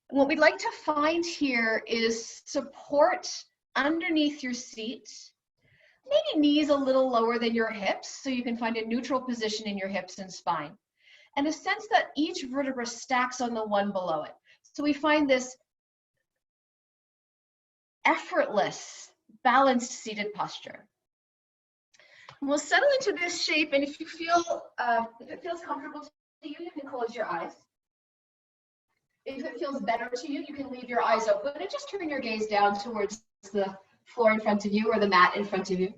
And what we'd like to find here is support underneath your seat, maybe knees a little lower than your hips so you can find a neutral position in your hips and spine. And a sense that each vertebra stacks on the one below it. So we find this effortless, balanced seated posture. And we'll settle into this shape, and if you feel, if it feels comfortable to you, you can close your eyes. If it feels better to you, you can leave your eyes open and just turn your gaze down towards the floor in front of you or the mat in front of you.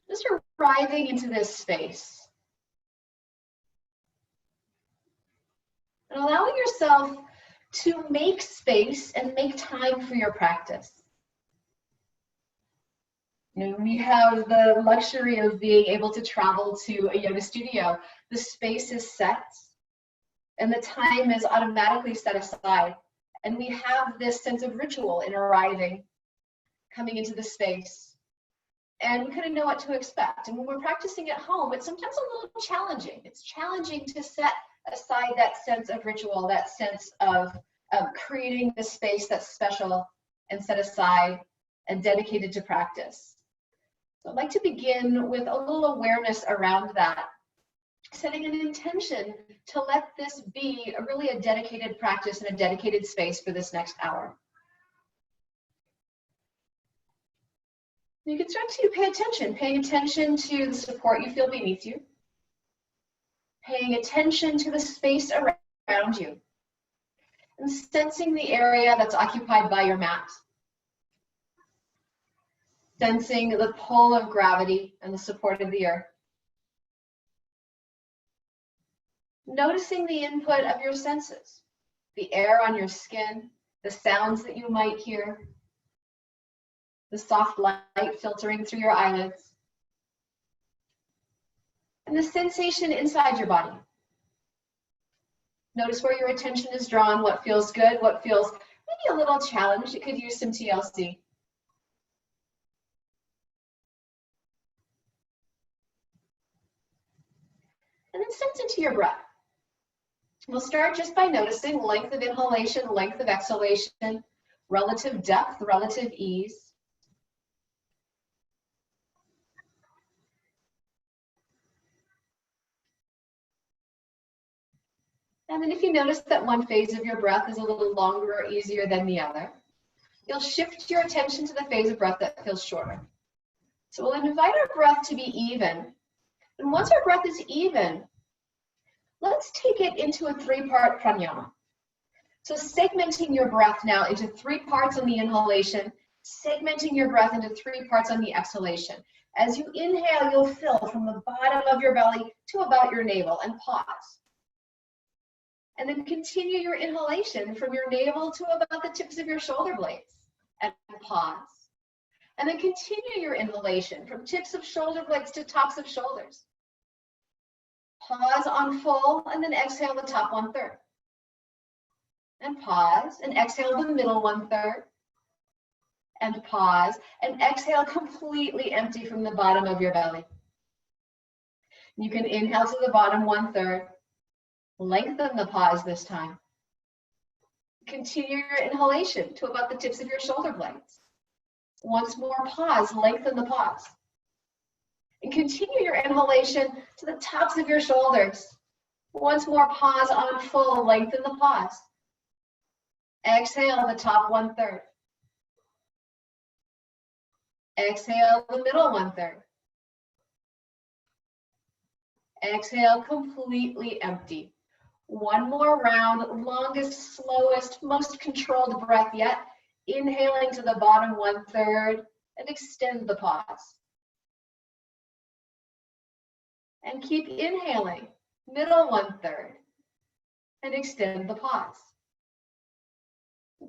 Just arriving into this space. And allowing yourself to make space and make time for your practice. You know, we have the luxury of being able to travel to a yoga studio. The space is set and the time is automatically set aside. And we have this sense of ritual in arriving, coming into the space. And we kind of know what to expect. And when we're practicing at home, it's sometimes a little challenging. It's challenging to set aside that sense of ritual, that sense of creating the space that's special and set aside and dedicated to practice. So I'd like to begin with a little awareness around that, setting an intention to let this be really a dedicated practice and a dedicated space for this next hour. You can start to paying attention to the support you feel beneath you, paying attention to the space around you, and sensing the area that's occupied by your mat. Sensing the pull of gravity and the support of the earth. Noticing the input of your senses, the air on your skin, the sounds that you might hear, the soft light filtering through your eyelids, and the sensation inside your body. Notice where your attention is drawn, what feels good, what feels maybe a little challenged. It could use some TLC. And then sense into your breath. We'll start just by noticing length of inhalation, length of exhalation, relative depth, relative ease. And then if you notice that one phase of your breath is a little longer or easier than the other, you'll shift your attention to the phase of breath that feels shorter. So we'll invite our breath to be even. And once our breath is even, let's take it into a three-part pranayama. So segmenting your breath now into 3 parts on the inhalation, segmenting your breath into 3 parts on the exhalation. As you inhale, you'll fill from the bottom of your belly to about your navel and pause. And then continue your inhalation from your navel to about the tips of your shoulder blades and pause. And then continue your inhalation from tips of shoulder blades to tops of shoulders. Pause on full and then exhale the top 1/3. And pause and exhale the middle 1/3. And pause and exhale completely empty from the bottom of your belly. You can inhale to the bottom 1/3. Lengthen the pause this time. Continue your inhalation to about the tips of your shoulder blades. Once more, pause, lengthen the pause. And continue your inhalation to the tops of your shoulders. Once more, pause on full, lengthen the pause. Exhale the top 1/3. Exhale the middle 1/3. Exhale completely empty. One more round, longest, slowest, most controlled breath yet. Inhaling to the bottom 1/3 and extend the pause. And keep inhaling, middle 1/3 and extend the pause.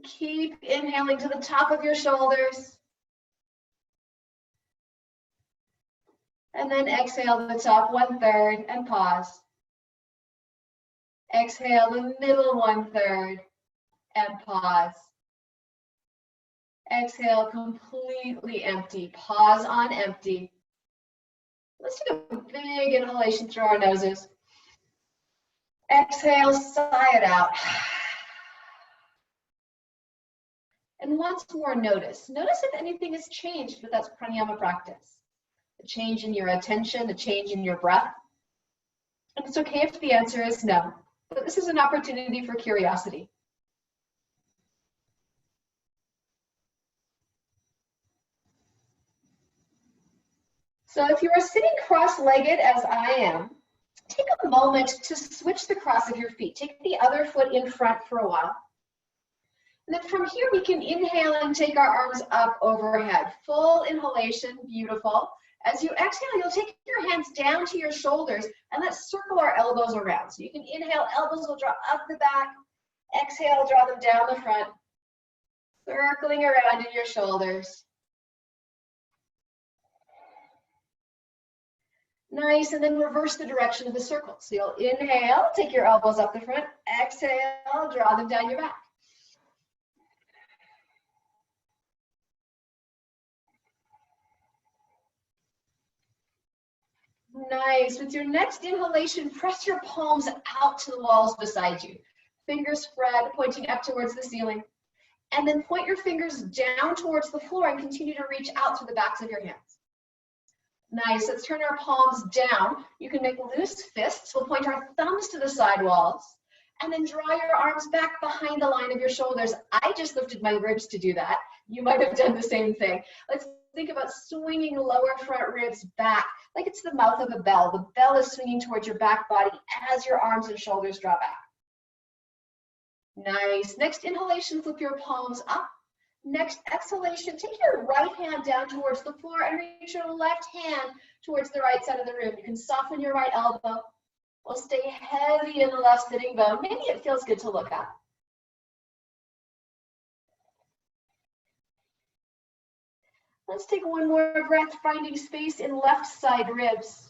Keep inhaling to the top of your shoulders. And then exhale the top 1/3 and pause. Exhale the middle 1/3 and pause. Exhale completely empty. Pause on empty. Let's take a big inhalation through our noses. Exhale, sigh it out. And once more, notice if anything has changed with that pranayama practice. A change in your attention, a change in your breath. And it's okay if the answer is no, but this is an opportunity for curiosity. So if you are sitting cross-legged as I am, take a moment to switch the cross of your feet. Take the other foot in front for a while. And then from here, we can inhale and take our arms up overhead. Full inhalation, beautiful. As you exhale, you'll take your hands down to your shoulders and let's circle our elbows around. So you can inhale, elbows will draw up the back. Exhale, draw them down the front. Circling around in your shoulders. Nice, and then reverse the direction of the circle. So you'll inhale, take your elbows up the front. Exhale, draw them down your back. Nice. With your next inhalation, press your palms out to the walls beside you. Fingers spread, pointing up towards the ceiling. And then point your fingers down towards the floor and continue to reach out through the backs of your hands. Nice. Let's turn our palms down. You can make loose fists. We'll point our thumbs to the side walls. And then draw your arms back behind the line of your shoulders. I just lifted my ribs to do that. You might have done the same thing. Let's think about swinging lower front ribs back like it's the mouth of a bell. The bell is swinging towards your back body as your arms and shoulders draw back. Nice. Next inhalation, flip your palms up. Next exhalation, take your right hand down towards the floor and reach your left hand towards the right side of the room. You can soften your right elbow. We'll stay heavy in the left sitting bone. Maybe it feels good to look up. Let's take one more breath, finding space in left side ribs.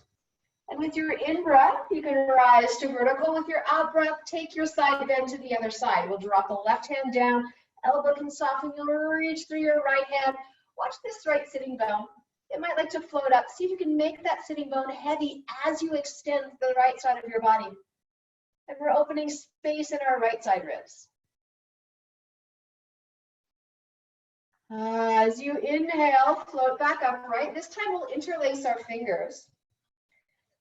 And with your in-breath, you can rise to vertical. With your out-breath, take your side bend to the other side. We'll drop the left hand down. Elbow can soften. You'll reach through your right hand. Watch this right sitting bone. It might like to float up. See if you can make that sitting bone heavy as you extend the right side of your body. And we're opening space in our right side ribs. As you inhale, float back upright. This time we'll interlace our fingers.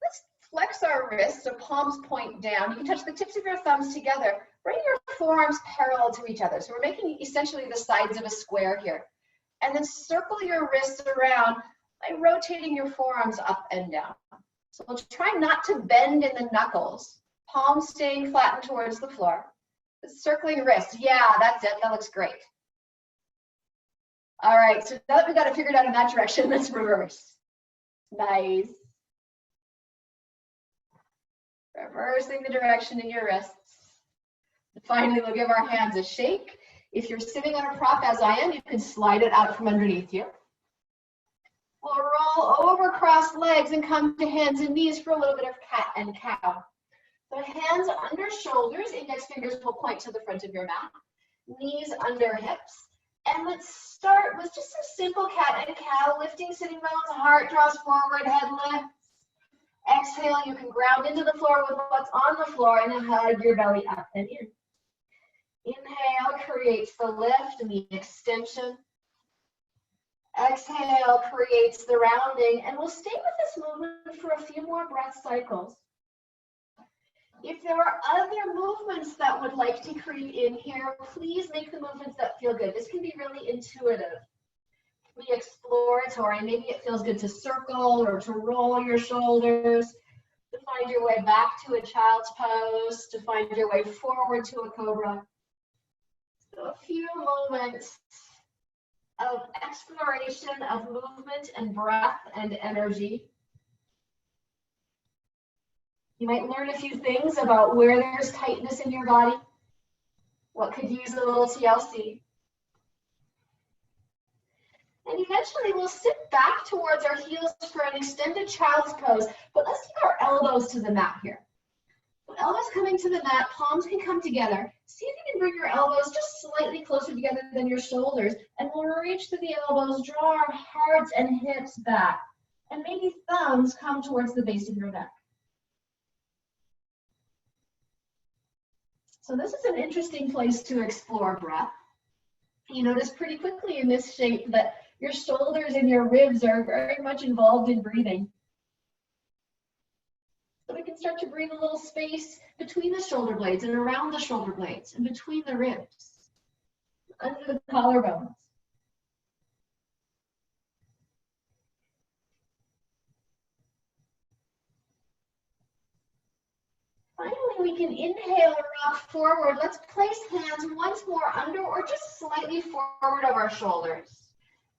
Let's flex our wrists so palms point down. You can touch the tips of your thumbs together. Bring your forearms parallel to each other. So we're making essentially the sides of a square here. And then circle your wrists around by rotating your forearms up and down. So we'll try not to bend in the knuckles. Palms staying flattened towards the floor. Circling wrists. Yeah, that's it. That looks great. All right, so now that we got it figured out in that direction, let's reverse. Nice. Reversing the direction in your wrists. Finally, we'll give our hands a shake. If you're sitting on a prop as I am, you can slide it out from underneath you. We'll roll over crossed legs and come to hands and knees for a little bit of cat and cow. So hands under shoulders, index fingers will point to the front of your mat. Knees under hips. And let's start with just a simple cat and cow, lifting sitting bones, heart draws forward, head lifts. Exhale, you can ground into the floor with what's on the floor and hug your belly up and in. Inhale creates the lift and the extension. Exhale creates the rounding, and we'll stay with this movement for a few more breath cycles. If there are other movements that would like to creep in here, please make the movements that feel good. This can be really intuitive, be exploratory. Maybe it feels good to circle or to roll your shoulders, to find your way back to a child's pose, to find your way forward to a cobra. So a few moments of exploration of movement and breath and energy. You might learn a few things about where there's tightness in your body, what could use a little TLC. And eventually we'll sit back towards our heels for an extended child's pose, but let's take our elbows to the mat here. So elbows coming to the mat, palms can come together. See if you can bring your elbows just slightly closer together than your shoulders, and we'll reach through the elbows, draw our hearts and hips back, and maybe thumbs come towards the base of your neck. So this is an interesting place to explore breath. You notice pretty quickly in this shape that your shoulders and your ribs are very much involved in breathing. So we can start to breathe a little space between the shoulder blades and around the shoulder blades and between the ribs, under the collarbones. Finally, we can inhale or rock forward. Let's place hands once more under or just slightly forward of our shoulders.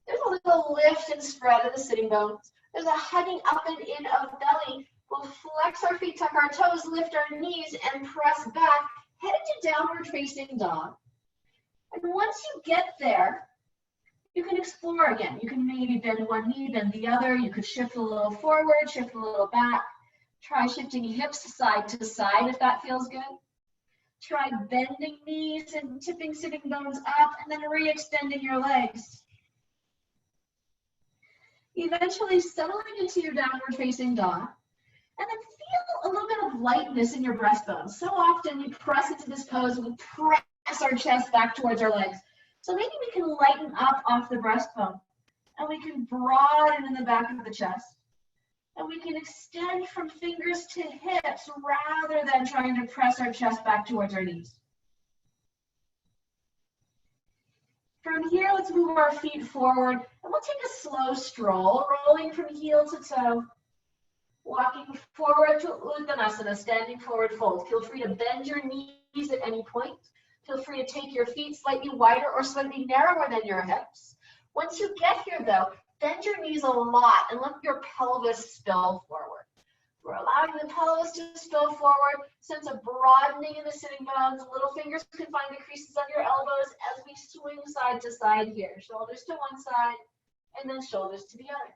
There's a little lift and spread of the sitting bones. There's a hugging up and in of belly. We'll flex our feet, tuck our toes, lift our knees, and press back, headed to downward facing dog. And once you get there, you can explore again. You can maybe bend one knee, bend the other. You could shift a little forward, shift a little back. Try shifting hips side to side if that feels good. Try bending knees and tipping sitting bones up and then re-extending your legs. Eventually settling into your downward facing dog. And then feel a little bit of lightness in your breastbone. So often we press into this pose, we press our chest back towards our legs. So maybe we can lighten up off the breastbone and we can broaden in the back of the chest. And we can extend from fingers to hips rather than trying to press our chest back towards our knees. From here, let's move our feet forward and we'll take a slow stroll, rolling from heel to toe. Walking forward to Uttanasana, standing forward fold. Feel free to bend your knees at any point. Feel free to take your feet slightly wider or slightly narrower than your hips. Once you get here though, bend your knees a lot and let your pelvis spill forward. We're allowing the pelvis to spill forward, sense a broadening in the sitting bones. Little fingers can find the creases on your elbows as we swing side to side here. Shoulders to one side and then shoulders to the other.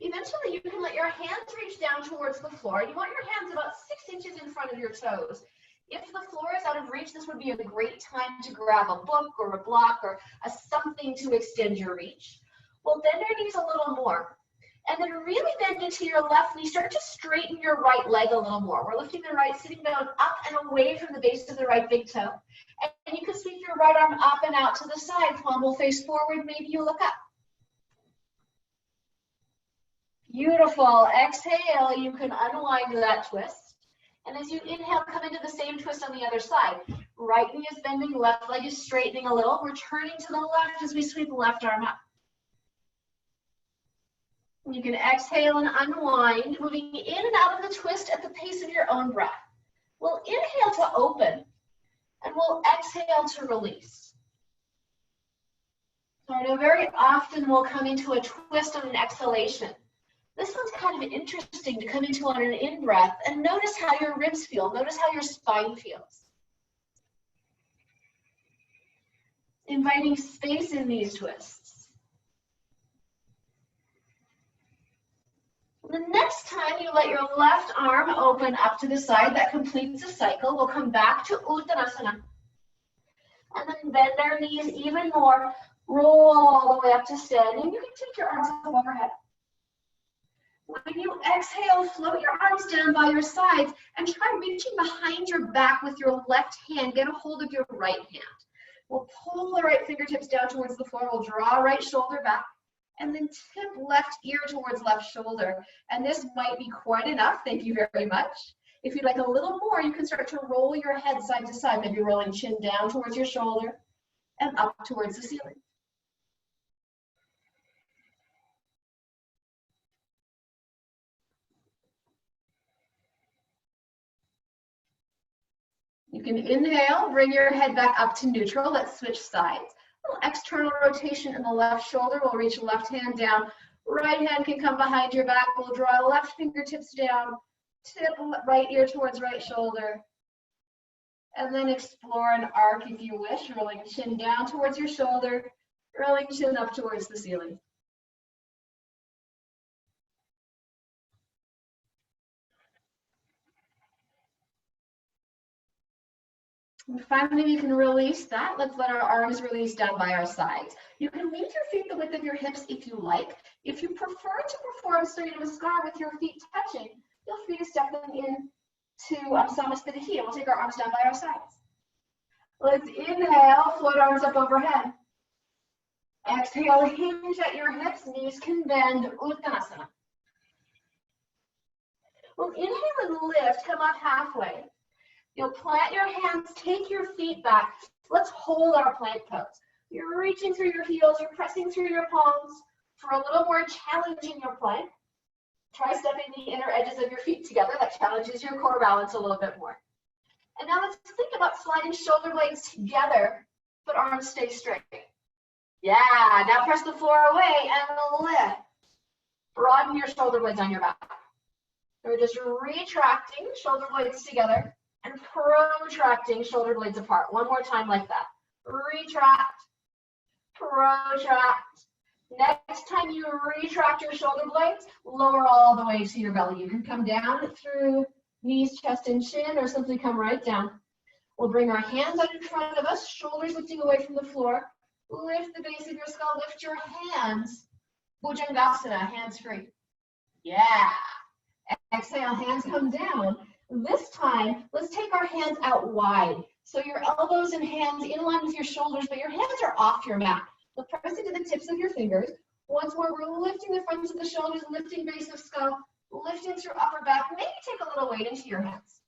Eventually, you can let your hands reach down towards the floor. You want your hands about 6 inches in front of your toes. If the floor is out of reach, this would be a great time to grab a book or a block or something to extend your reach. Well, bend your knees a little more. And then really bend into your left knee. Start to straighten your right leg a little more. We're lifting the right sitting bone up and away from the base of the right big toe. And you can sweep your right arm up and out to the side. Palm will face forward. Maybe you look up. Beautiful. Exhale, you can unwind that twist. And as you inhale, come into the same twist on the other side. Right knee is bending, left leg is straightening a little. We're turning to the left as we sweep the left arm up. You can exhale and unwind, moving in and out of the twist at the pace of your own breath. We'll inhale to open, and we'll exhale to release. So I know very often we'll come into a twist on an exhalation. This one's kind of interesting to come into on an in-breath and notice how your ribs feel. Notice how your spine feels. Inviting space in these twists. The next time you let your left arm open up to the side, that completes the cycle. We'll come back to Uttanasana. And then bend our knees even more. Roll all the way up to standing. You can take your arms up overhead. When you exhale, float your arms down by your sides and try reaching behind your back with your left hand. Get a hold of your right hand. We'll pull the right fingertips down towards the floor. We'll draw right shoulder back and then tip left ear towards left shoulder. And this might be quite enough. Thank you very much. If you'd like a little more, you can start to roll your head side to side, maybe rolling chin down towards your shoulder and up towards the ceiling. You can inhale, bring your head back up to neutral. Let's switch sides. A little external rotation in the left shoulder. We'll reach left hand down. Right hand can come behind your back. We'll draw left fingertips down. Tip right ear towards right shoulder. And then explore an arc if you wish. Rolling chin down towards your shoulder. Rolling chin up towards the ceiling. And finally, we can release that. Let's let our arms release down by our sides. You can leave your feet the width of your hips if you like. If you prefer to perform Surya Namaskar with your feet touching, feel free to step them in to Samasthiti, and we'll take our arms down by our sides. Let's inhale, float arms up overhead. Exhale, hinge at your hips, knees can bend, Uttanasana. We'll inhale and lift, come up halfway. You'll plant your hands, take your feet back. Let's hold our plank pose. You're reaching through your heels, you're pressing through your palms. For a little more challenge in your plank, try stepping the inner edges of your feet together. That challenges your core balance a little bit more. And now let's think about sliding shoulder blades together, but arms stay straight. Yeah, now press the floor away and lift. Broaden your shoulder blades on your back. We're just retracting shoulder blades together and protracting shoulder blades apart. One more time like that. Retract, protract. Next time you retract your shoulder blades, lower all the way to your belly. You can come down through knees, chest, and chin, or simply come right down. We'll bring our hands out in front of us, shoulders lifting away from the floor. Lift the base of your skull, lift your hands. Bhujangasana, hands free. Yeah. Exhale, hands come down. This time, let's take our hands out wide. So your elbows and hands in line with your shoulders, but your hands are off your mat. So press into the tips of your fingers. Once more, we're lifting the fronts of the shoulders, lifting base of skull, lifting through upper back. Maybe take a little weight into your hands.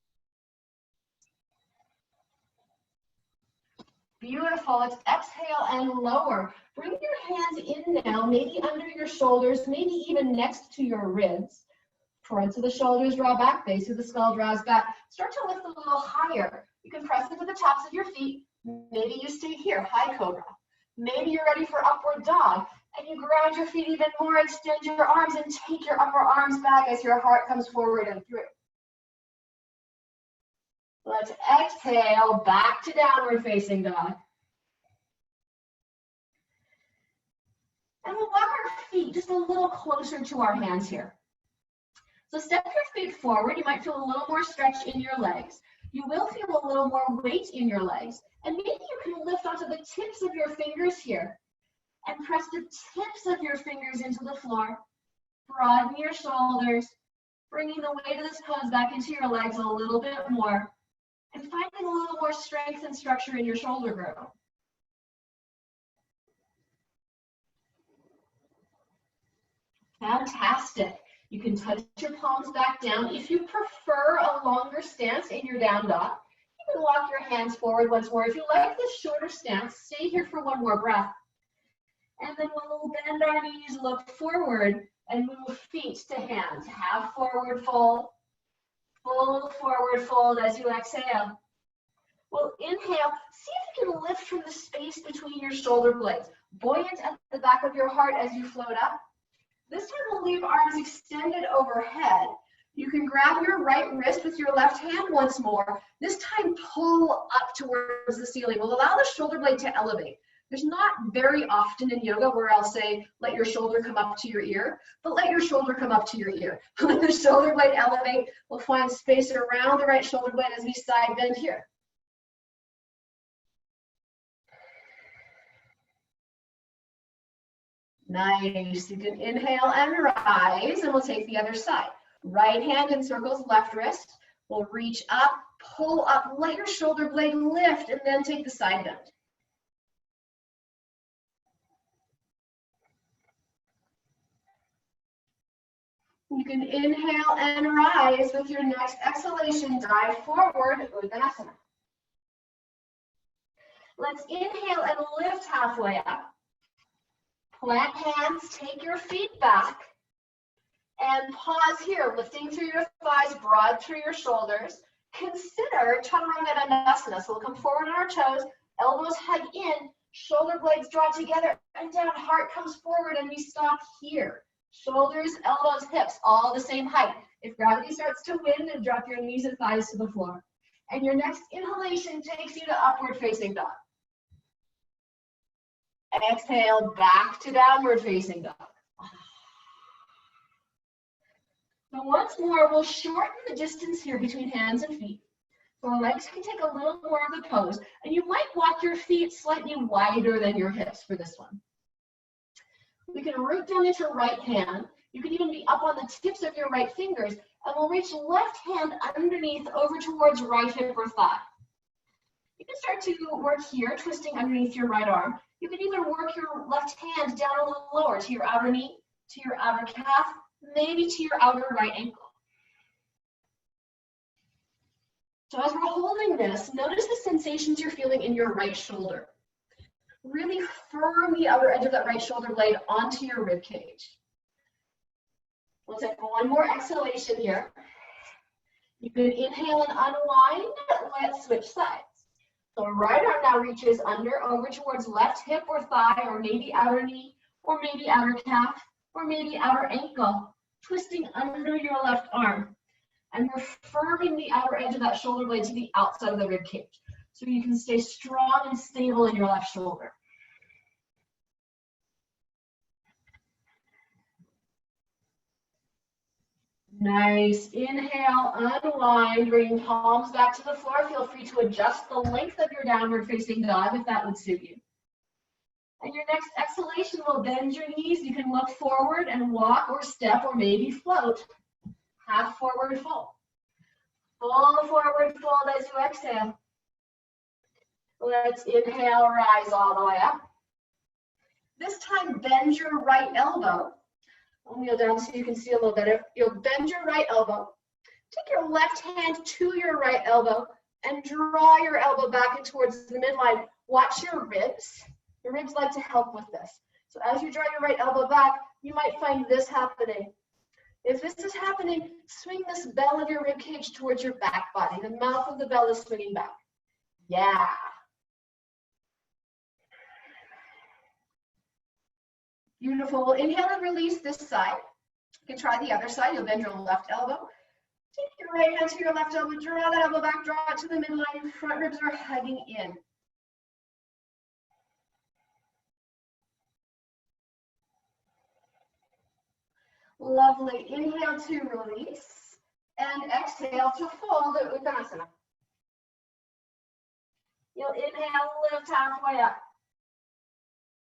Beautiful. Let's exhale and lower. Bring your hands in now, maybe under your shoulders, maybe even next to your ribs. Fronts of the shoulders draw back, base of the skull draws back. Start to lift a little higher. You can press into the tops of your feet. Maybe you stay here, high cobra. Maybe you're ready for upward dog, and you ground your feet even more, extend your arms, and take your upper arms back as your heart comes forward and through. Let's exhale, back to downward facing dog. And we'll walk our feet just a little closer to our hands here. So step your feet forward. You might feel a little more stretch in your legs. You will feel a little more weight in your legs. And maybe you can lift onto the tips of your fingers here and press the tips of your fingers into the floor. Broaden your shoulders, bringing the weight of this pose back into your legs a little bit more, and finding a little more strength and structure in your shoulder girdle. Fantastic. You can touch your palms back down. If you prefer a longer stance in your down dog, you can walk your hands forward once more. If you like this shorter stance, stay here for one more breath. And then we'll bend our knees, look forward, and move feet to hands. Half forward fold, full forward fold as you exhale. We'll inhale. See if you can lift from the space between your shoulder blades. Buoyant at the back of your heart as you float up. This time we'll leave arms extended overhead. You can grab your right wrist with your left hand once more. This time pull up towards the ceiling. We'll allow the shoulder blade to elevate. There's not very often in yoga where I'll say, let your shoulder come up to your ear, but let your shoulder come up to your ear. Let the shoulder blade elevate. We'll find space around the right shoulder blade as we side bend here. Nice. You can inhale and rise, and we'll take the other side. Right hand encircles left wrist. We'll reach up, pull up, let your shoulder blade lift, and then take the side bend. You can inhale and rise. With your next exhalation, dive forward, Uttanasana. Let's inhale and lift halfway up. Plant hands, take your feet back, and pause here, lifting through your thighs, broad through your shoulders. Consider Chaturanga Dandasana. So we'll come forward on our toes, elbows hug in, shoulder blades draw together, and down, heart comes forward, and we stop here. Shoulders, elbows, hips, all the same height. If gravity starts to win, then drop your knees and thighs to the floor. And your next inhalation takes you to upward facing dog. Exhale, back to downward facing dog. So once more, we'll shorten the distance here between hands and feet. So our legs can take a little more of the pose, and you might walk your feet slightly wider than your hips for this one. We can root down into your right hand. You can even be up on the tips of your right fingers, and we'll reach left hand underneath over towards right hip or thigh. You can start to work here, twisting underneath your right arm. You can even work your left hand down a little lower to your outer knee, to your outer calf, maybe to your outer right ankle. So as we're holding this, notice the sensations you're feeling in your right shoulder. Really firm the outer edge of that right shoulder blade onto your rib cage. We'll take one more exhalation here. You can inhale and unwind. Let's switch sides. So right arm now reaches under, over towards left hip or thigh, or maybe outer knee, or maybe outer calf, or maybe outer ankle, twisting under your left arm. And we're firming the outer edge of that shoulder blade to the outside of the rib cage, so you can stay strong and stable in your left shoulder. Nice. Inhale, unwind, bringing palms back to the floor. Feel free to adjust the length of your downward facing dog if that would suit you. And your next exhalation will bend your knees. You can look forward and walk or step or maybe float. Half forward fold. Full forward fold as you exhale. Let's inhale, rise all the way up. This time, bend your right elbow. I'll kneel down so you can see a little better. You'll bend your right elbow. Take your left hand to your right elbow and draw your elbow back and towards the midline. Watch your ribs. Your ribs like to help with this. So as you draw your right elbow back, you might find this happening. If this is happening, swing this bell of your rib cage towards your back body. The mouth of the bell is swinging back. Yeah. Beautiful. We'll inhale and release this side. You can try the other side. You'll bend your left elbow. Take your right hand to your left elbow. Draw that elbow back. Draw it to the midline. Front ribs are hugging in. Lovely. Inhale to release. And exhale to fold at Uttanasana. You'll inhale, lift halfway up.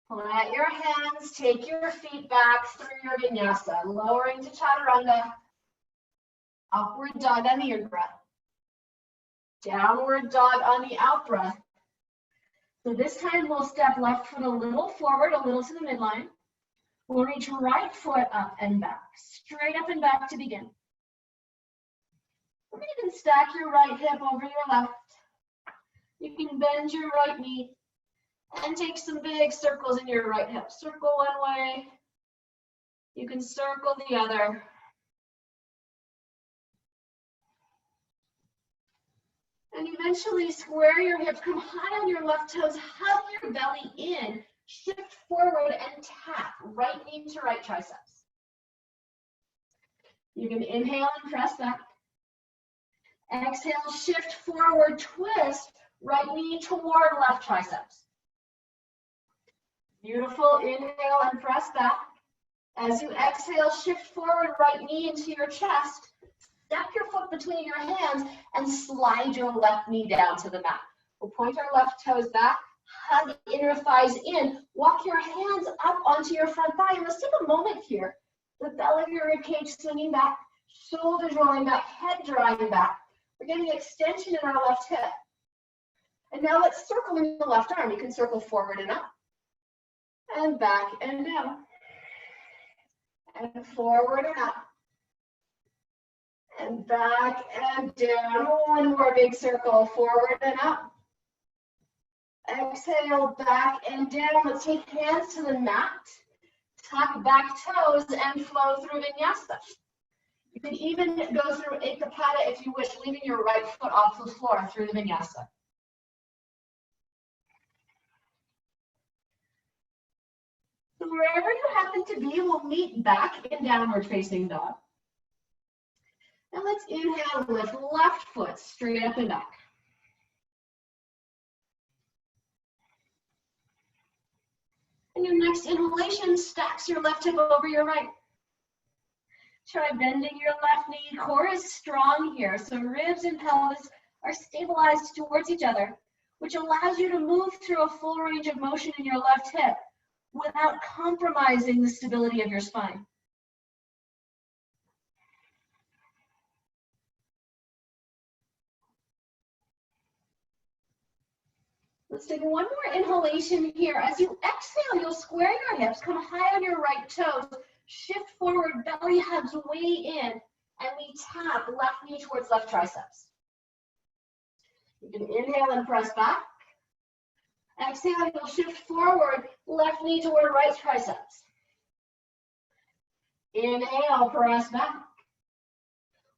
Let your hands take your feet back through your vinyasa, lowering to chaturanga. Upward dog on the in-breath. Downward dog on the out-breath. So this time we'll step left foot a little forward, a little to the midline. We'll reach right foot up and back, straight up and back to begin. Or you can stack your right hip over your left. You can bend your right knee and take some big circles in your right hip. Circle one way. You can circle the other. And eventually square your hips, come high on your left toes, hug your belly in, shift forward and tap right knee to right triceps. You can inhale and press back. Exhale, shift forward, twist, right knee toward left triceps. Beautiful. Inhale and press back. As you exhale, shift forward, right knee into your chest. Step your foot between your hands and slide your left knee down to the mat. We'll point our left toes back, hug inner thighs in, walk your hands up onto your front thigh. And let's take a moment here. The belly of your rib cage swinging back, shoulders rolling back, head drawing back. We're getting extension in our left hip. And now let's circle in the left arm. You can circle forward and up, and back and down, and forward and up, and back and down. One more big circle, forward and up. Exhale, back and down. Let's take hands to the mat, tuck back toes, and flow through vinyasa. You can even go through ekapada if you wish, leaving your right foot off the floor through the vinyasa. So wherever you happen to be, we'll meet back in downward facing dog. And let's inhale, lift left foot straight up and back. And your next inhalation stacks your left hip over your right. Try bending your left knee. Core is strong here, so ribs and pelvis are stabilized towards each other, which allows you to move through a full range of motion in your left hip without compromising the stability of your spine. Let's take one more inhalation here. As you exhale, you'll square your hips, come high on your right toes, shift forward, belly hugs way in, and we tap left knee towards left triceps. You can inhale and press back. Exhale, you'll shift forward, left knee toward right triceps. Inhale, press back.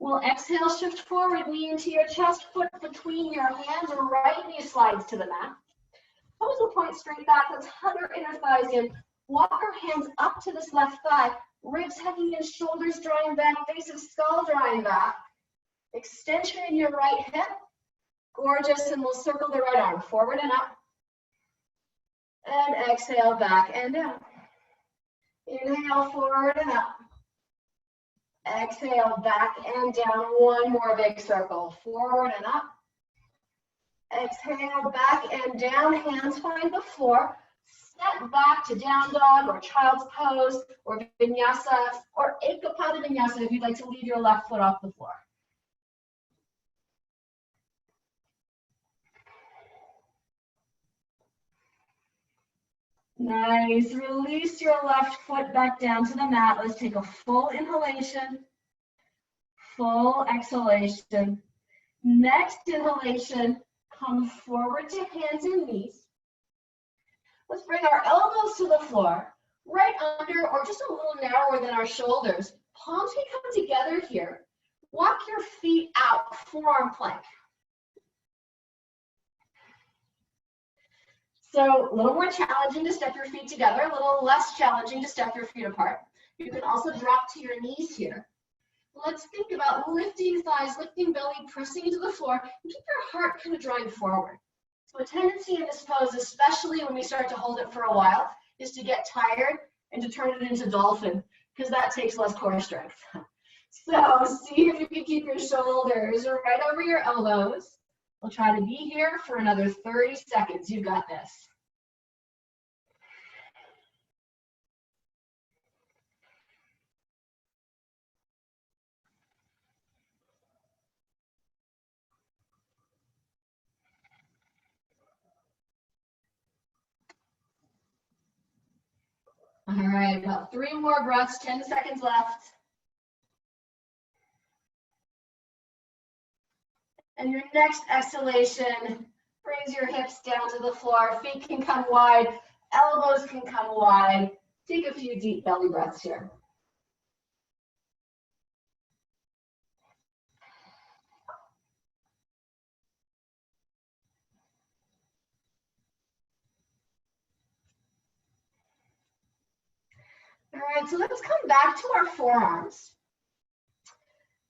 We'll exhale, shift forward, knee into your chest, foot between your hands, right knee slides to the mat. Toes will point straight back. Let's hug our inner thighs in. Walk our hands up to this left thigh. Ribs hugging in, shoulders drawing back, base of skull drawing back. Extension in your right hip. Gorgeous, and we'll circle the right arm forward and up. And exhale, back and down. Inhale, forward and up. Exhale, back and down. One more big circle, forward and up. Exhale, back and down. Hands find the floor. Step back to down dog or child's pose or vinyasa or ekapada vinyasa if you'd like to leave your left foot off the floor. Nice. Release your left foot back down to the mat. Let's take a full inhalation, full exhalation. Next inhalation, come forward to hands and knees. Let's bring our elbows to the floor, right under or just a little narrower than our shoulders. Palms can come together here. Walk your feet out, forearm plank. So a little more challenging to step your feet together, a little less challenging to step your feet apart. You can also drop to your knees here. Let's think about lifting thighs, lifting belly, pressing into the floor, and keep your heart kind of drawing forward. So a tendency in this pose, especially when we start to hold it for a while, is to get tired and to turn it into dolphin, because that takes less core strength. So see if you can keep your shoulders right over your elbows. We'll try to be here for another 30 seconds. You've got this. All right, about 3 more breaths, 10 seconds left. And your next exhalation brings your hips down to the floor. Feet can come wide, elbows can come wide. Take a few deep belly breaths here. All right, so let's come back to our forearms.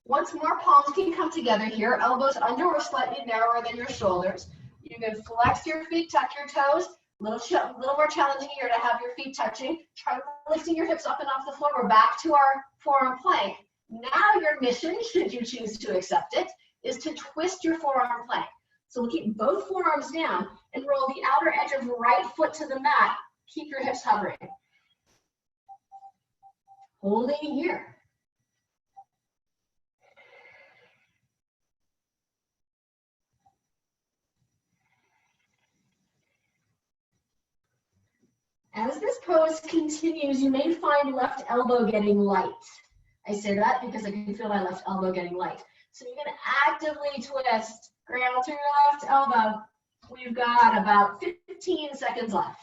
Once more, palms can come together here, elbows under or slightly narrower than your shoulders. You can flex your feet, tuck your toes. A little more challenging here to have your feet touching. Try lifting your hips up and off the floor. We're back to our forearm plank. Now your mission, should you choose to accept it, is to twist your forearm plank. So we'll keep both forearms down and roll the outer edge of right foot to the mat. Keep your hips hovering. Holding here. As this pose continues, you may find left elbow getting light. I say that because I can feel my left elbow getting light. So you can actively twist, ground through your left elbow. We've got about 15 seconds left.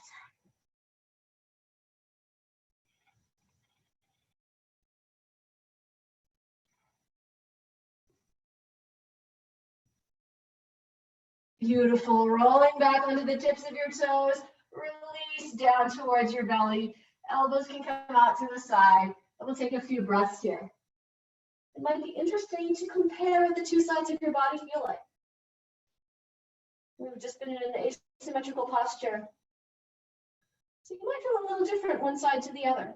Beautiful. Rolling back onto the tips of your toes. Release down towards your belly. Elbows can come out to the side. And we'll take a few breaths here. It might be interesting to compare the two sides of your body feel like. We've just been in an asymmetrical posture. So you might feel a little different one side to the other.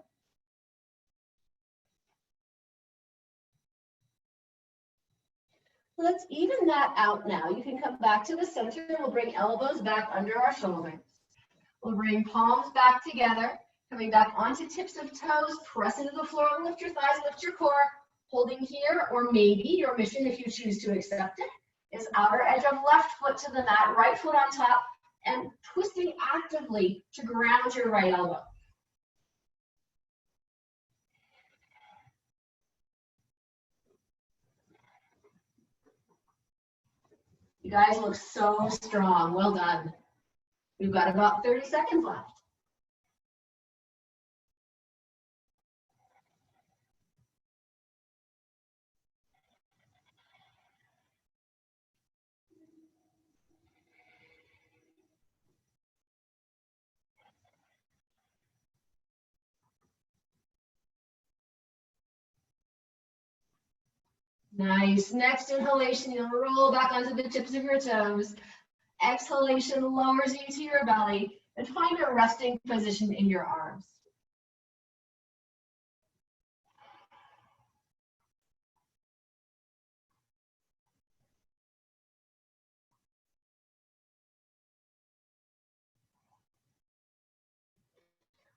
Let's even that out now. You can come back to the center. We'll bring elbows back under our shoulders. We'll bring palms back together, coming back onto tips of toes, press into the floor, lift your thighs, lift your core, holding here, or maybe your mission, if you choose to accept it, is outer edge of left foot to the mat, right foot on top, and twisting actively to ground your right elbow. You guys look so strong. Well done. We've got about 30 seconds left. Nice. Next inhalation, you'll roll back onto the tips of your toes. Exhalation lowers you to your belly, and find a resting position in your arms.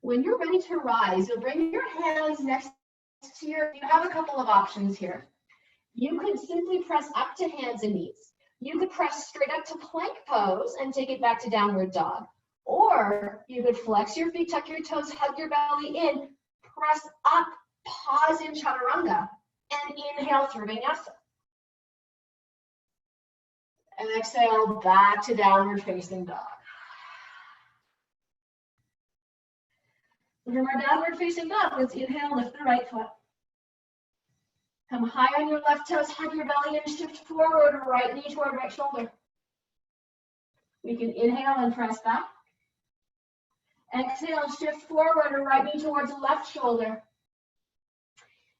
When you're ready to rise, you'll bring your hands next to you have a couple of options here. You could simply press up to hands and knees. You could press straight up to plank pose and take it back to downward dog. Or you could flex your feet, tuck your toes, hug your belly in, press up, pause in chaturanga, and inhale through vinyasa. And exhale back to downward facing dog. From our downward facing dog, let's inhale, lift the right foot. Come high on your left toes, hug your belly and shift forward, right knee toward right shoulder. We can inhale and press back. Exhale, shift forward, right knee towards left shoulder.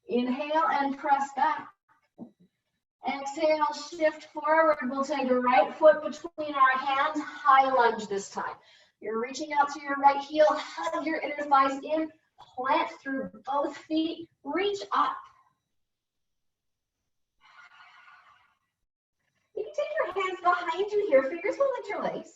Inhale and press back. Exhale, shift forward. We'll take the right foot between our hands, high lunge this time. You're reaching out to your right heel, hug your inner thighs in, plant through both feet, reach up. You can take your hands behind you here, fingers will interlace.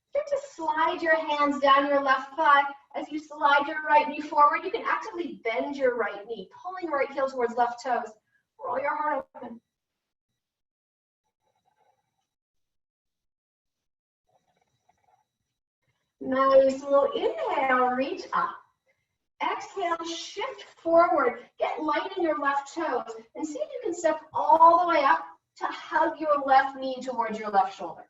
Start to slide your hands down your left thigh. As you slide your right knee forward, you can actively bend your right knee, pulling right heel towards left toes. Roll your heart open. Nice. We'll inhale, reach up. Exhale, shift forward. Get light in your left toes and see if you can step all the way up to hug your left knee towards your left shoulder.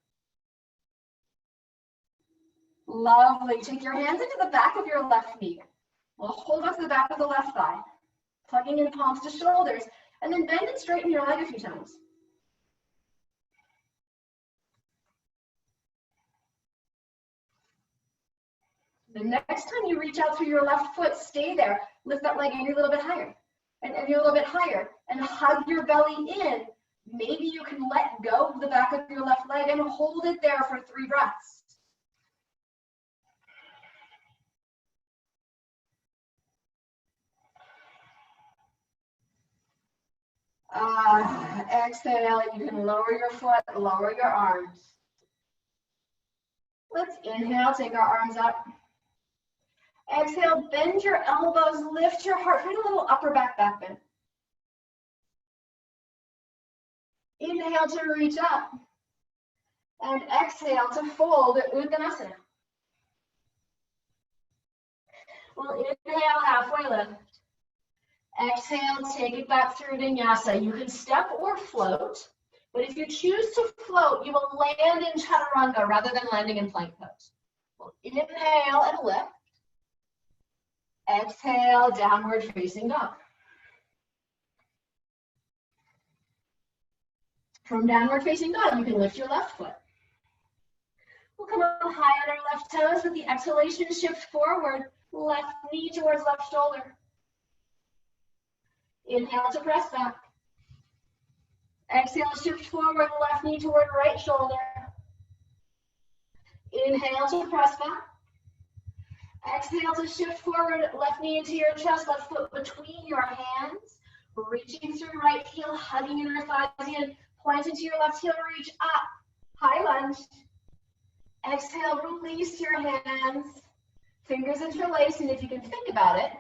Lovely. Take your hands into the back of your left knee. We'll hold up the back of the left thigh, plugging in palms to shoulders, and then bend and straighten your leg a few times. The next time you reach out through your left foot, stay there. Lift that leg every little bit higher, and every little bit higher, and hug your belly in. Maybe you can let go of the back of your left leg and hold it there for 3 breaths. Exhale, you can lower your foot, lower your arms. Let's inhale, take our arms up. Exhale, bend your elbows, lift your heart, find a little upper back bend. Inhale to reach up. And exhale to fold Uttanasana. We'll inhale, halfway lift. Exhale, take it back through Vinyasa. You can step or float, but if you choose to float, you will land in chaturanga rather than landing in plank pose. We'll inhale and lift. Exhale, downward facing dog. From downward facing dog, you can lift your left foot. We'll come up high on our left toes with the exhalation, shift forward, left knee towards left shoulder. Inhale to press back. Exhale, shift forward, left knee toward right shoulder. Inhale to press back. Exhale to shift forward, left knee into your chest, left foot between your hands. Reaching through right heel, hugging inner thighs in, Point into your left heel, reach up, high lunge. Exhale, release your hands. Fingers interlace, and if you can think about it,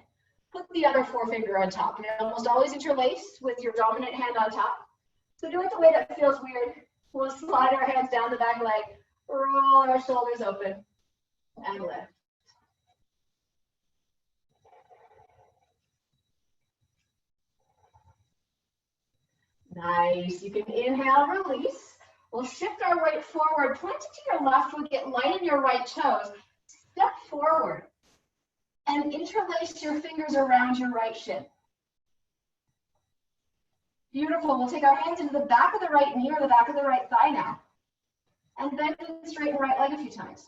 put the other forefinger on top. You're almost always interlaced with your dominant hand on top. So do it the way that feels weird. We'll slide our hands down the back leg, roll our shoulders open, and lift. Nice. You can inhale, release. We'll shift our weight forward. Point to your left. We'll get light in your right toes. Step forward and interlace your fingers around your right shin. Beautiful. We'll take our hands into the back of the right knee or the back of the right thigh now. And bend and straighten right leg a few times.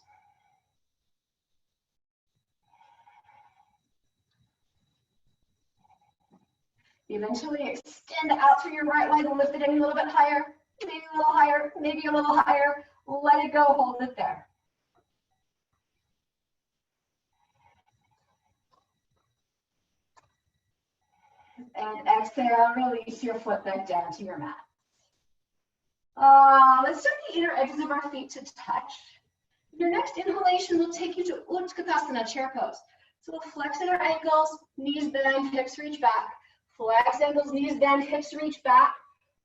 Eventually extend out through your right leg, lift it in a little bit higher, maybe a little higher, maybe a little higher. Let it go, hold it there. And exhale, release your foot back down to your mat. Let's start the inner edges of our feet to touch. Your next inhalation will take you to Utkatasana, chair pose. So we'll flex at our ankles, knees bend, hips reach back. Flex ankles, knees bend, hips reach back,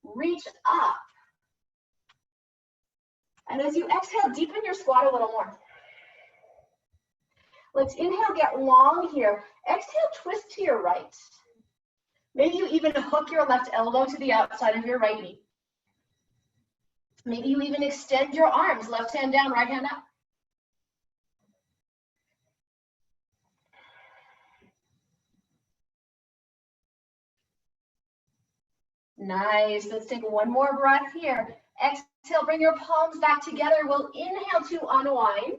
reach up. And as you exhale, deepen your squat a little more. Let's inhale, get long here. Exhale, twist to your right. Maybe you even hook your left elbow to the outside of your right knee. Maybe you even extend your arms, left hand down, right hand up. Nice. Let's take one more breath here. Exhale, bring your palms back together. We'll inhale to unwind.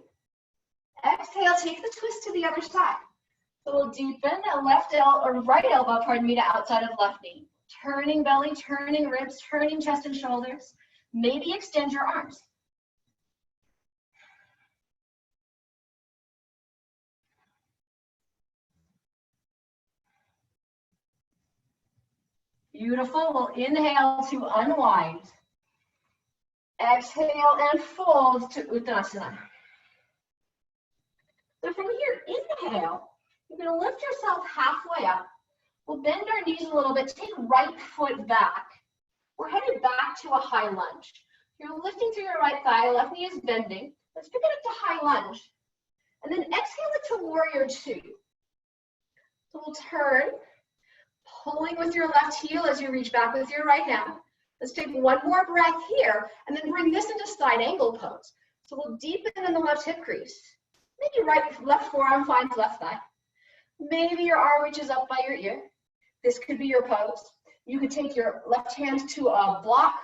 Exhale, take the twist to the other side. So we'll deepen a right elbow, pardon me, to outside of left knee. Turning belly, turning ribs, turning chest and shoulders. Maybe extend your arms. Beautiful. We'll inhale to unwind. Exhale and fold to Uttanasana. So from here, inhale. You're going to lift yourself halfway up. We'll bend our knees a little bit. Take right foot back. We're headed back to a high lunge. You're lifting through your right thigh. Left knee is bending. Let's pick it up to high lunge. And then exhale it to warrior two. So we'll turn, pulling with your left heel as you reach back with your right hand. Let's take one more breath here, and then bring this into side angle pose. So we'll deepen in the left hip crease. Maybe left forearm finds left thigh. Maybe your arm reaches up by your ear. This could be your pose. You could take your left hand to a block.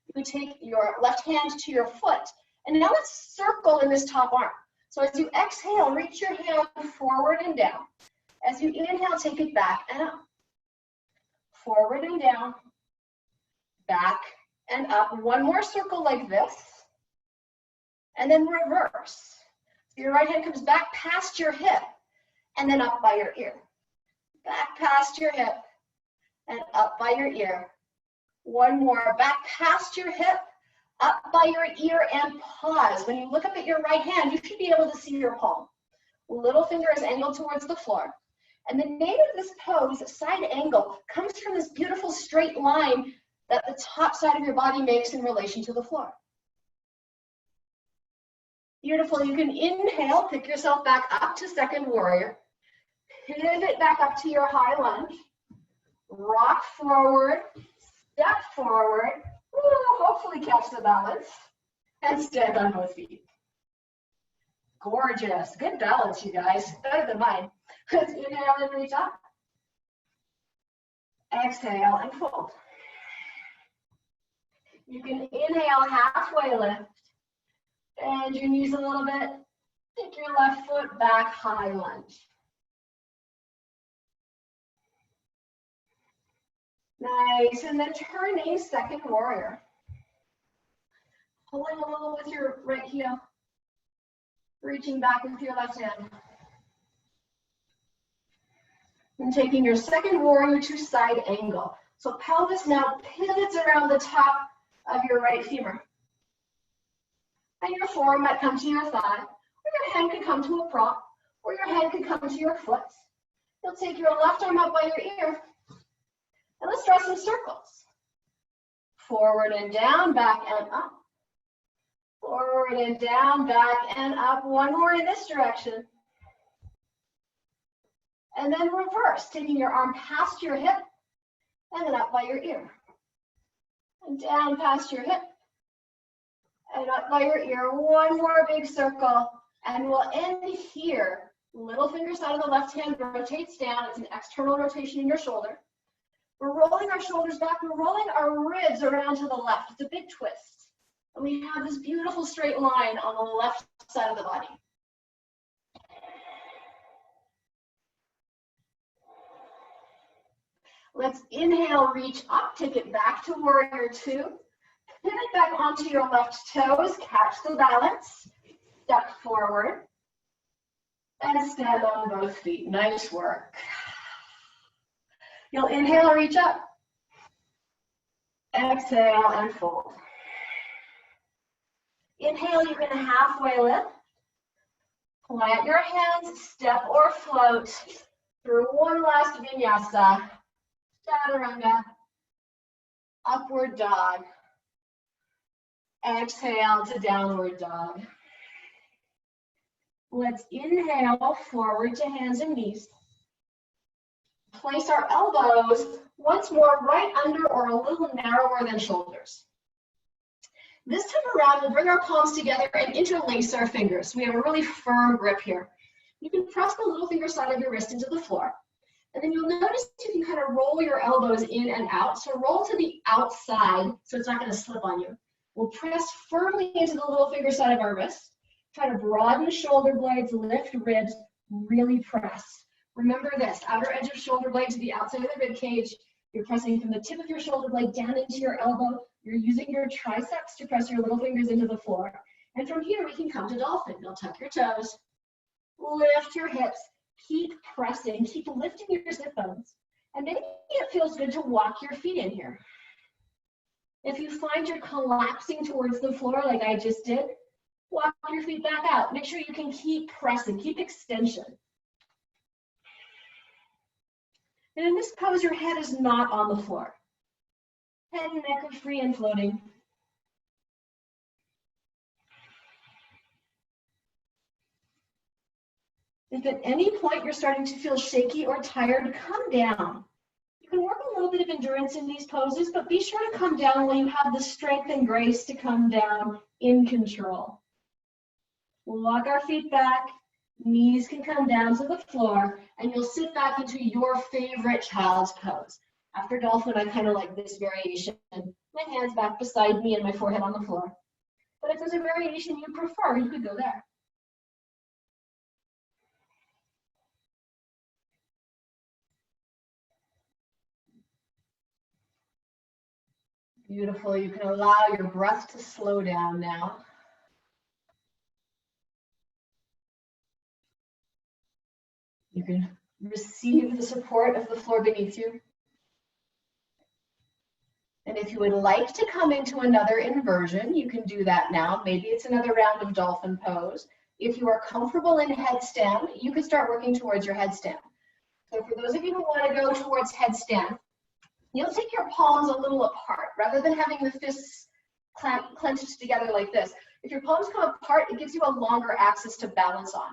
You could take your left hand to your foot. And now let's circle in this top arm. So as you exhale, reach your hand forward and down. As you inhale, take it back and up. Forward and down, back and up. One more circle like this. And then reverse. So your right hand comes back past your hip and then up by your ear. Back past your hip and up by your ear. One more, back past your hip, up by your ear, and pause. When you look up at your right hand, you should be able to see your palm. Little finger is angled towards the floor. And the name of this pose, side angle, comes from this beautiful straight line that the top side of your body makes in relation to the floor. Beautiful. You can inhale, pick yourself back up to second warrior. Pivot back up to your high lunge. Rock forward, step forward. Hopefully catch the balance. And stand on both feet. Gorgeous. Good balance, you guys. Better than mine. Let's inhale and reach up. Exhale and fold. You can inhale, halfway lift. Bend your knees a little bit. Take your left foot back, high lunge. Nice, and then turning second warrior. Pulling a little with your right heel. Reaching back with your left hand. And taking your second warrior to side angle. So pelvis now pivots around the top of your right femur. And your forearm might come to your thigh, or your hand could come to a prop, or your hand could come to your foot. You'll take your left arm up by your ear, and let's draw some circles. Forward and down, back and up. Forward and down, back and up. One more in this direction. And then reverse, taking your arm past your hip, and then up by your ear. And down past your hip, and up by your ear. One more big circle, and we'll end here. Little finger side of the left hand rotates down. It's an external rotation in your shoulder. We're rolling our shoulders back. We're rolling our ribs around to the left. It's a big twist. And we have this beautiful straight line on the left side of the body. Let's inhale, reach up, take it back to warrior two. Pivot back onto your left toes, catch the balance, step forward, and stand on both feet. Nice work. You'll inhale, reach up. Exhale and fold. Inhale, you can halfway lift. Plant your hands, step or float through one last vinyasa. Chaturanga, upward dog. Exhale to downward dog. Let's inhale forward to hands and knees. Place our elbows once more right under or a little narrower than shoulders. This time around, we'll bring our palms together and interlace our fingers. We have a really firm grip here. You can press the little finger side of your wrist into the floor. And then you'll notice you can kind of roll your elbows in and out. So roll to the outside so it's not going to slip on you. We'll press firmly into the little finger side of our wrist. Try to broaden the shoulder blades, lift ribs, really press. Remember this, outer edge of shoulder blade to the outside of the rib cage. You're pressing from the tip of your shoulder blade down into your elbow. You're using your triceps to press your little fingers into the floor. And from here, we can come to dolphin. You'll tuck your toes, lift your hips, keep pressing, keep lifting your sit bones. And maybe it feels good to walk your feet in here. If you find you're collapsing towards the floor like I just did, walk your feet back out. Make sure you can keep pressing, keep extension. And in this pose, your head is not on the floor. Head and neck are free and floating. If at any point you're starting to feel shaky or tired, come down. You can work a little bit of endurance in these poses, but be sure to come down when you have the strength and grace to come down in control. We'll walk our feet back, knees can come down to the floor, and you'll sit back into your favorite child's pose. After dolphin, I kind of like this variation. My hands back beside me and my forehead on the floor. But if there's a variation you prefer, you could go there. Beautiful. You can allow your breath to slow down now. You can receive the support of the floor beneath you. And if you would like to come into another inversion, you can do that now. Maybe it's another round of dolphin pose. If you are comfortable in headstand, you could start working towards your headstand. So for those of you who want to go towards headstand, you'll take your palms a little apart rather than having the fists clenched together like this. If your palms come apart, it gives you a longer axis to balance on.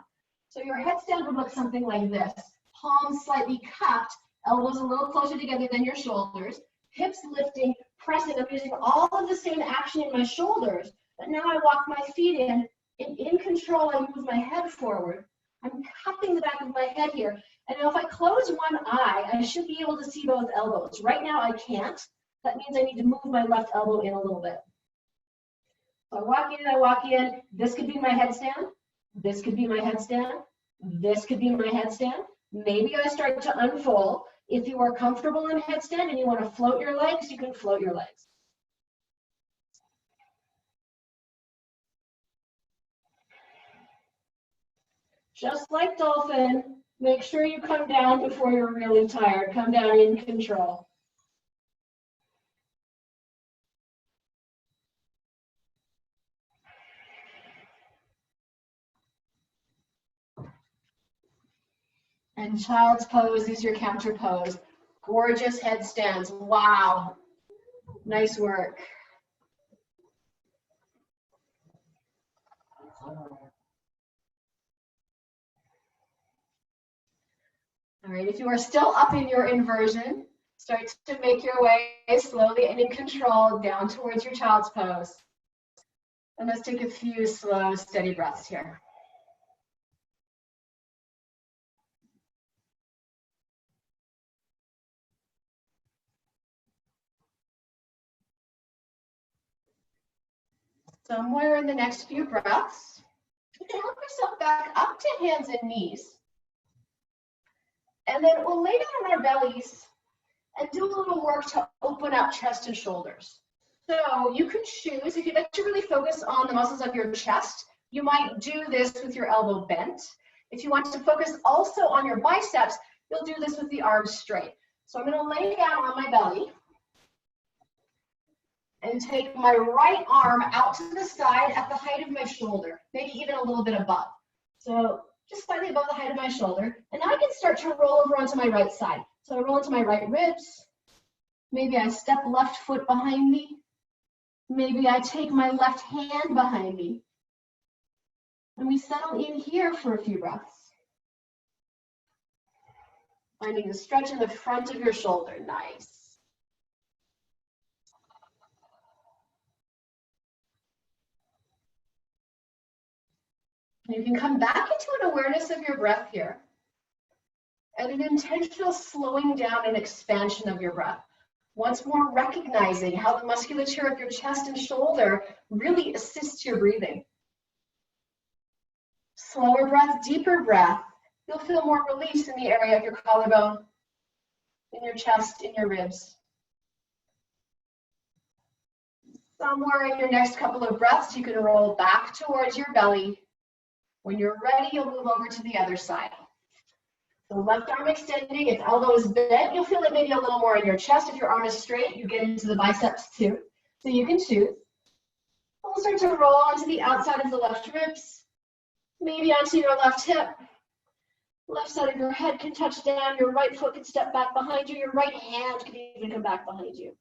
So your headstand would look something like this. Palms slightly cupped, elbows a little closer together than your shoulders, hips lifting, pressing. I'm using all of the same action in my shoulders, but now I walk my feet in, and in control, I move my head forward. I'm cupping the back of my head here. And now if I close one eye, I should be able to see both elbows. Right now I can't. That means I need to move my left elbow in a little bit. So I walk in. This could be my headstand. This could be my headstand. This could be my headstand. Maybe I start to unfold. If you are comfortable in headstand and you want to float your legs, you can float your legs. Just like dolphin, make sure you come down before you're really tired. Come down in control. And child's pose is your counter pose. Gorgeous headstands. Wow. Nice work. All right, if you are still up in your inversion, start to make your way slowly and in control down towards your child's pose. And let's take a few slow, steady breaths here. Somewhere in the next few breaths, you can help yourself back up to hands and knees. And then we'll lay down on our bellies and do a little work to open up chest and shoulders. So you can choose, if you'd like to really focus on the muscles of your chest, you might do this with your elbow bent. If you want to focus also on your biceps, you'll do this with the arms straight. So I'm going to lay down on my belly and take my right arm out to the side at the height of my shoulder, maybe even a little bit above. So just slightly above the height of my shoulder. And now I can start to roll over onto my right side. So I roll into my right ribs. Maybe I step left foot behind me. Maybe I take my left hand behind me. And we settle in here for a few breaths. Finding the stretch in the front of your shoulder. Nice. And you can come back into an awareness of your breath here and an intentional slowing down and expansion of your breath. Once more recognizing how the musculature of your chest and shoulder really assists your breathing. Slower breath, deeper breath. You'll feel more release in the area of your collarbone, in your chest, in your ribs. Somewhere in your next couple of breaths, you can roll back towards your belly. When you're ready, you'll move over to the other side. So left arm extending, if elbow is bent, you'll feel it maybe a little more in your chest. If your arm is straight, you get into the biceps too. So you can choose. We'll start to roll onto the outside of the left ribs, maybe onto your left hip. Left side of your head can touch down, your right foot can step back behind you, your right hand can even come back behind you.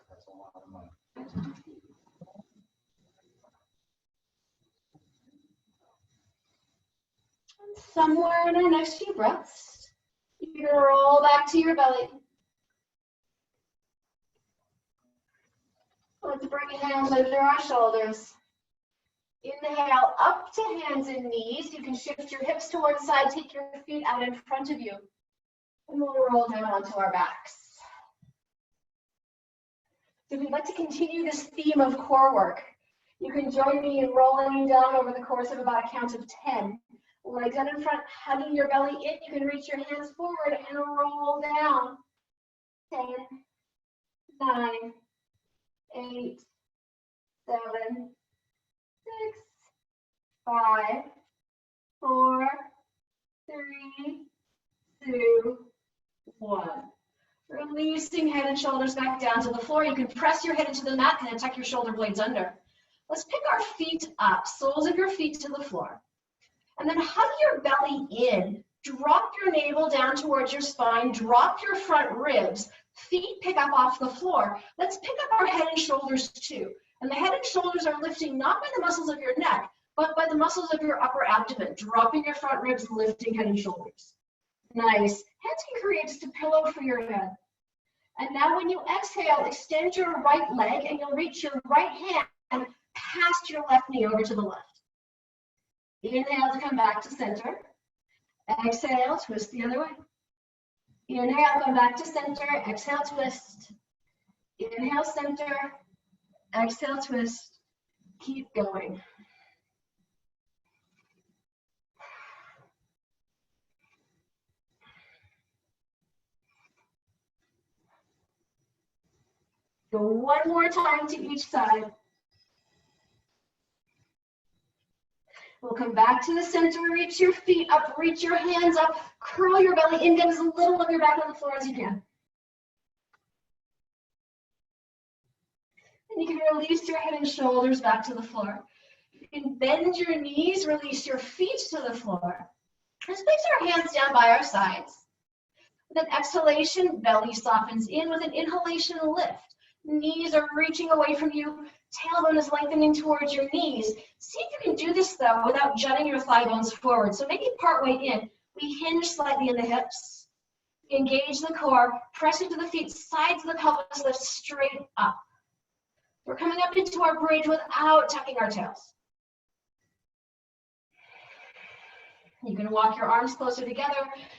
That's a lot of money. Somewhere in our next few breaths, you're going to roll back to your belly. Let's bring hands under our shoulders. Inhale up to hands and knees. You can shift your hips to one side, take your feet out in front of you. And we'll roll down onto our backs. So if you'd like to continue this theme of core work, you can join me in rolling down over the course of about a count of 10. Legs out in front, hugging your belly in. You can reach your hands forward and roll down. 10, 9, 8, 7, 6, 5, 4, 3, 2, 1. Releasing head and shoulders back down to the floor. You can press your head into the mat and then tuck your shoulder blades under. Let's pick our feet up, soles of your feet to the floor. And then hug your belly in. Drop your navel down towards your spine. Drop your front ribs. Feet pick up off the floor. Let's pick up our head and shoulders too. And the head and shoulders are lifting not by the muscles of your neck, but by the muscles of your upper abdomen. Dropping your front ribs, lifting head and shoulders. Nice. Hands can create just a pillow for your head. And now when you exhale, extend your right leg and you'll reach your right hand past your left knee over to the left. Inhale to come back to center. Exhale, twist the other way. Inhale, come back to center. Exhale, twist. Inhale, center. Exhale, twist. Keep going. Go one more time to each side. We'll come back to the center, reach your feet up, reach your hands up, curl your belly in, get as little of your back on the floor as you can. And you can release your head and shoulders back to the floor. You can bend your knees, release your feet to the floor. Let's place our hands down by our sides. With an exhalation, belly softens in. With an inhalation, lift. Knees are reaching away from you. Tailbone is lengthening towards your knees. See if you can do this, though, without jutting your thigh bones forward. So maybe partway in, we hinge slightly in the hips. Engage the core. Press into the feet. Sides of the pelvis lift straight up. We're coming up into our bridge without tucking our toes. You can walk your arms closer together.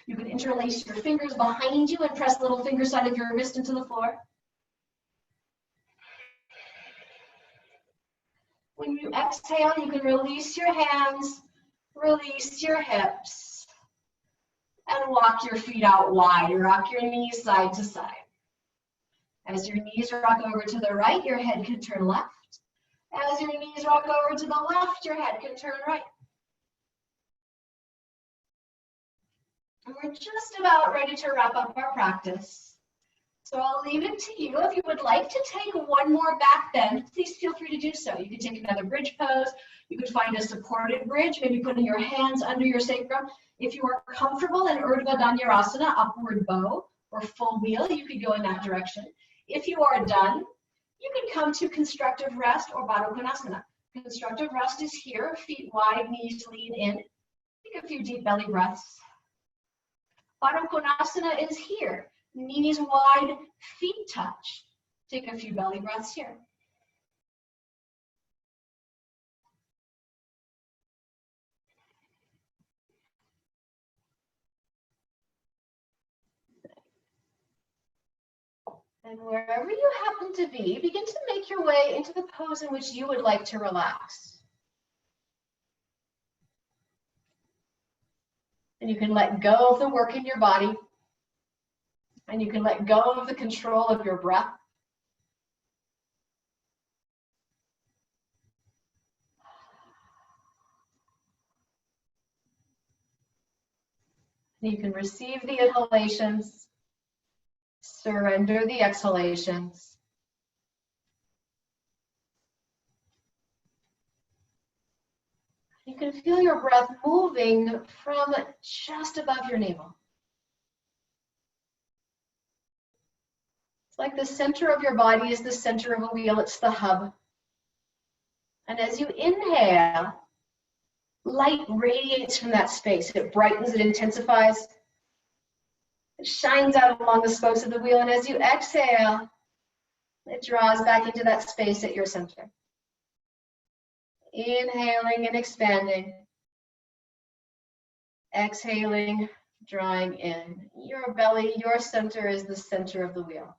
You can interlace your fingers behind you and press the little finger side of your wrist into the floor. When you exhale, you can release your hands, release your hips, and walk your feet out wide. Rock your knees side to side. As your knees rock over to the right, your head can turn left. As your knees rock over to the left, your head can turn right. And we're just about ready to wrap up our practice. So I'll leave it to you. If you would like to take one more back bend, please feel free to do so. You can take another bridge pose. You could find a supported bridge, maybe putting your hands under your sacrum. If you are comfortable in Urdhva Dhanurasana, upward bow, or full wheel, you could go in that direction. If you are done, you can come to constructive rest or Baddha Konasana. Constructive rest is here, feet wide, knees lean in. Take a few deep belly breaths. Baddha Konasana is here, knees wide, feet touch. Take a few belly breaths here. And wherever you happen to be, begin to make your way into the pose in which you would like to relax. And you can let go of the work in your body. And you can let go of the control of your breath. And you can receive the inhalations, surrender the exhalations. You can feel your breath moving from just above your navel. It's like the center of your body is the center of a wheel, it's the hub. And as you inhale, light radiates from that space. It brightens, it intensifies. It shines out along the spokes of the wheel. And as you exhale, it draws back into that space at your center. Inhaling and expanding. Exhaling, drawing in. Your belly, your center is the center of the wheel.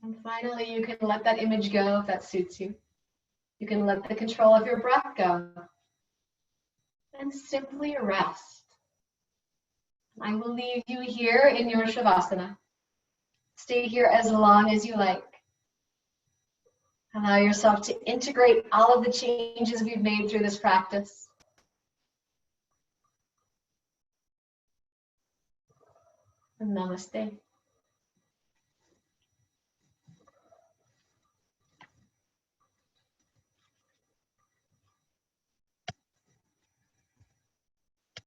And finally, you can let that image go if that suits you. You can let the control of your breath go. And simply rest. I will leave you here in your Shavasana. Stay here as long as you like. Allow yourself to integrate all of the changes we've made through this practice. And namaste.